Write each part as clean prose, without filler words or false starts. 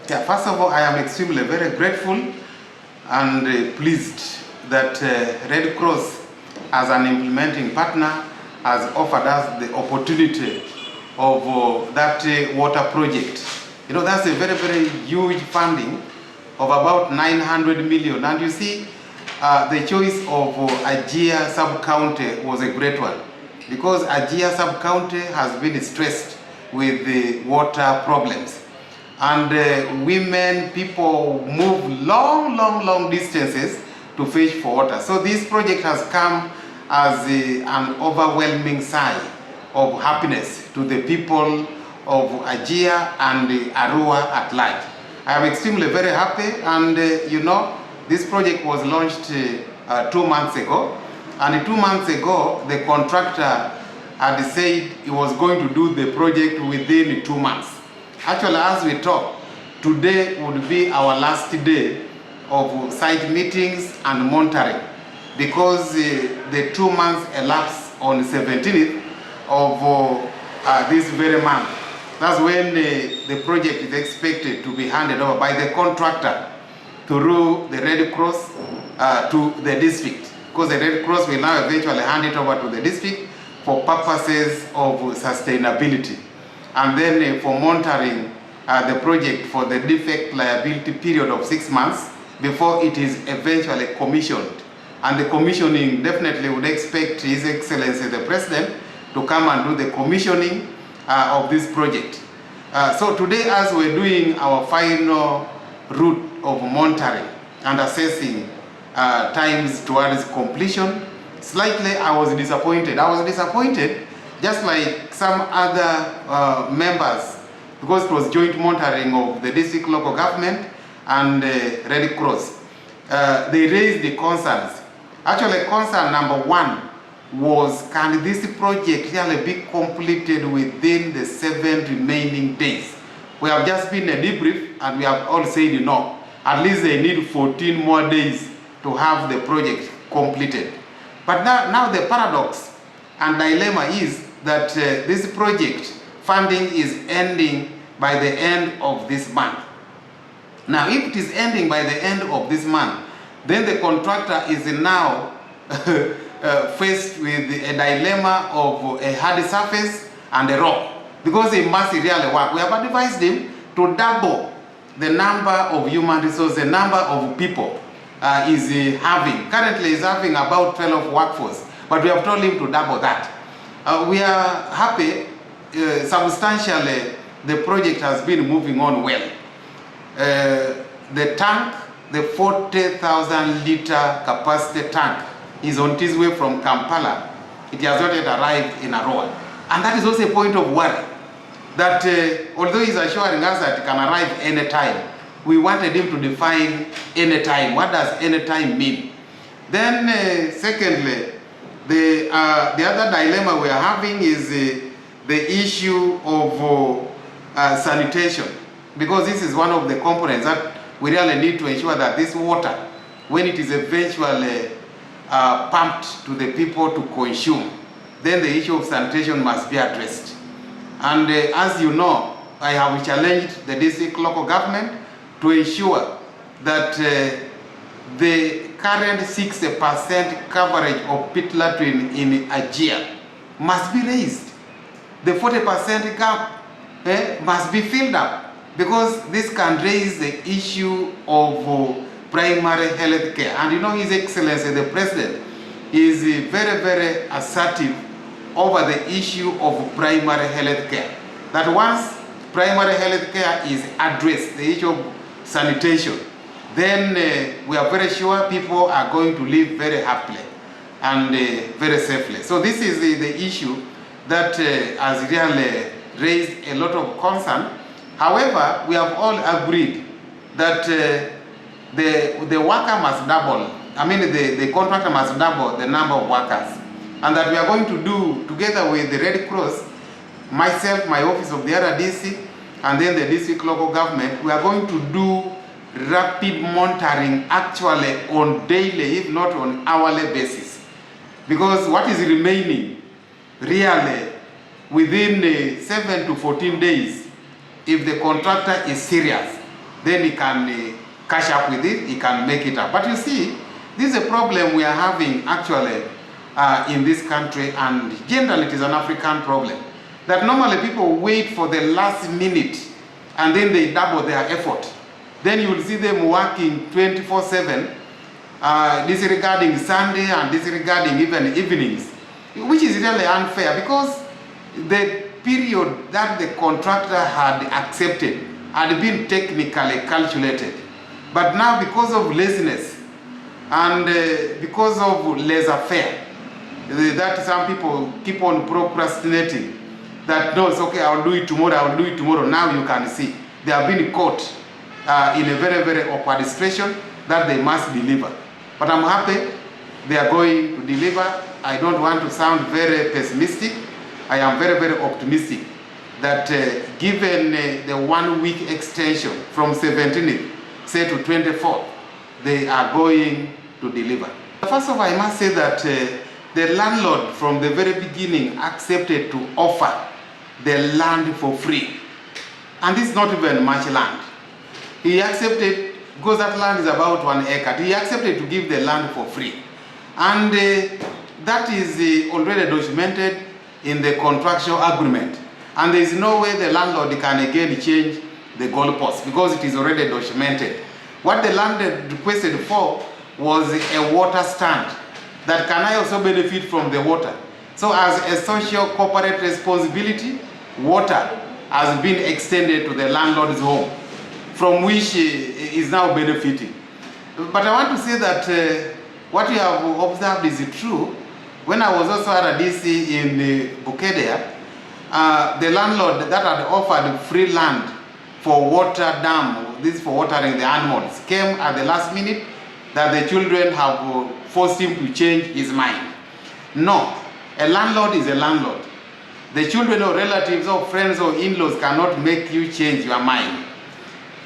Yeah, first of all, I am extremely very grateful and pleased that Red Cross, as an implementing partner, has offered us the opportunity of that water project. You know, that's a very, very huge funding of about 900 million. And you see, the choice of Ajia sub-county was a great one, because Ajia sub-county has been stressed with the water problems. And women, people move long distances to fetch for water. So this project has come as an overwhelming sign of happiness to the people of Ajia and Arua at large. I am extremely very happy, and you know, this project was launched 2 months ago, and 2 months ago the contractor had said he was going to do the project within 2 months. Actually, as we talk, today would be our last day of site meetings and monitoring, because the 2 months elapsed on the 17th of this very month. That's when the project is expected to be handed over by the contractor through the Red Cross to the district, because the Red Cross will now eventually hand it over to the district for purposes of sustainability, and then for monitoring the project for the defect liability period of 6 months before it is eventually commissioned. And the commissioning definitely would expect His Excellency the President to come and do the commissioning of this project. So today, as we're doing our final route of monitoring and assessing times towards completion, slightly I was disappointed. I was disappointed, just like some other members, because it was joint monitoring of the district local government and Red Cross. They raised the concerns. Actually, concern number one was, can this project really be completed within the 7 remaining days? We have just been a debrief and we have all said no. At least they need 14 more days to have the project completed. But now the paradox and dilemma is that this project funding is ending by the end of this month. Now, if it is ending by the end of this month, then the contractor is now faced with a dilemma of a hard surface and a rock, because he must really work. We have advised him to double the number of human resources, the number of people is having. Currently, he's having about 12 workforce, but we have told him to double that. We are happy, substantially, the project has been moving on well. The tank, the 40,000 liter capacity tank, is on its way from Kampala. It has not yet arrived in Arua. And that is also a point of worry, that although he's assuring us that it can arrive anytime, we wanted him to define anytime. What does anytime mean? Then secondly, the other dilemma we are having is the issue of sanitation, because this is one of the components that we really need to ensure that this water, when it is eventually pumped to the people to consume, then the issue of sanitation must be addressed. And as you know, I have challenged the district local government to ensure that the current 60% coverage of pit latrine in Ajia must be raised. The 40% gap must be filled up, because this can raise the issue of primary health care. And you know, His Excellency the President is very, very assertive over the issue of primary health care. That once primary health care is addressed, the issue of sanitation, then we are very sure people are going to live very happily and very safely. So this is the issue that has really raised a lot of concern. However, we have all agreed that the worker must double. I mean, the contractor must double the number of workers. And that we are going to do, together with the Red Cross, myself, my office of the RDC, and then the district local government, we are going to do rapid monitoring actually on daily, if not on hourly basis. Because what is remaining, really, within 7 to 14 days, if the contractor is serious, then he can catch up with it, he can make it up. But you see, this is a problem we are having actually in this country, and generally it is an African problem. That normally people wait for the last minute and then they double their effort. Then you will see them working 24/7, disregarding Sunday and disregarding even evenings, which is really unfair, because the period that the contractor had accepted had been technically calculated. But now, because of laziness and because of laissez-faire, that some people keep on procrastinating, that no, it's okay, I'll do it tomorrow, I'll do it tomorrow. Now you can see they have been caught in a very, very awkward situation that they must deliver. But I'm happy they are going to deliver. I don't want to sound very pessimistic. I am very, very optimistic that given the 1 week extension from 17th, say to 24th, they are going to deliver. First of all, I must say that the landlord from the very beginning accepted to offer the land for free. And this is not even much land. He accepted, because that land is about 1 acre, he accepted to give the land for free. And that is already documented in the contractual agreement. And there is no way the landlord can again change the goalposts, because it is already documented. What the landlord requested for was a water stand, that can I also benefit from the water. So as a social corporate responsibility, water has been extended to the landlord's home, from which he is now benefiting. But I want to say that what you have observed is true. When I was also at RDC in Bukedea, the landlord that had offered free land for water dam, this for watering the animals, came at the last minute that the children have forced him to change his mind. No, a landlord is a landlord. The children or relatives or friends or in-laws cannot make you change your mind.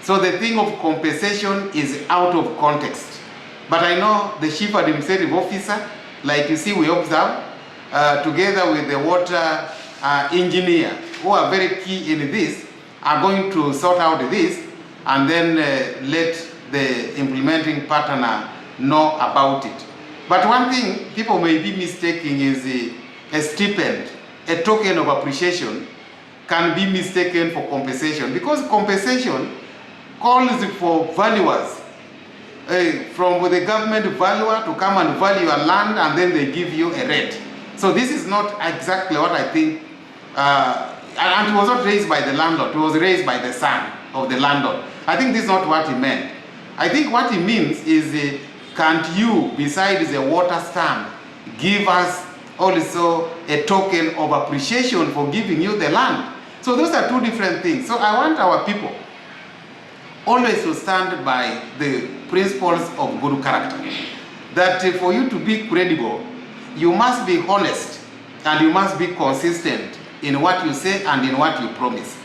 So the thing of compensation is out of context. But I know the chief administrative officer, like you see we observe, together with the water engineer, who are very key in this, are going to sort out this and then let the implementing partner know about it. But one thing people may be mistaking is a stipend, a token of appreciation, can be mistaken for compensation, because compensation calls for valuers from the government valuer to come and value your land, and then they give you a rate. So this is not exactly what I think, and it was not raised by the landlord, it was raised by the son of the landlord. I think this is not what he meant. I think what he means is, can't you, besides the water stand, give us also a token of appreciation for giving you the land? So those are two different things. So I want our people always to stand by the principles of good character. That for you to be credible, you must be honest and you must be consistent in what you say and in what you promise.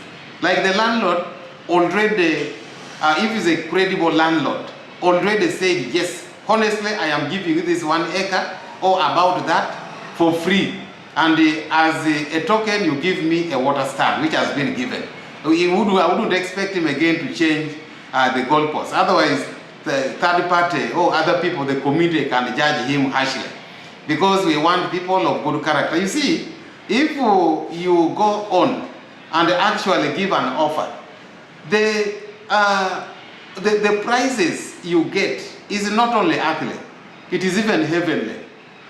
Like the landlord already, if he's a credible landlord, already said, yes, honestly, I am giving you this 1 acre or about that for free. And as a token, you give me a water stand, which has been given. I wouldn't expect him again to change the goalposts. Otherwise, the third party or other people, the community, can judge him harshly. Because we want people of good character. You see, if you go on and actually give an offer, the prizes you get is not only earthly, it is even heavenly.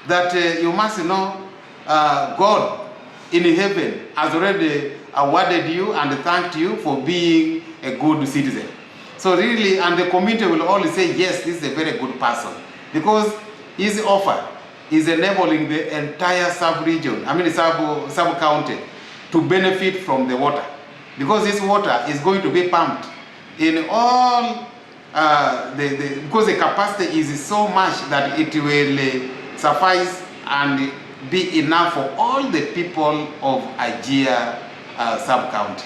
That you must know God in heaven has already awarded you and thanked you for being a good citizen. So really, and the community will all say, yes, this is a very good person, because his offer is enabling the entire sub-region, sub-county, to benefit from the water. Because this water is going to be pumped in all, because the capacity is so much that it will suffice and be enough for all the people of Ajia sub-county.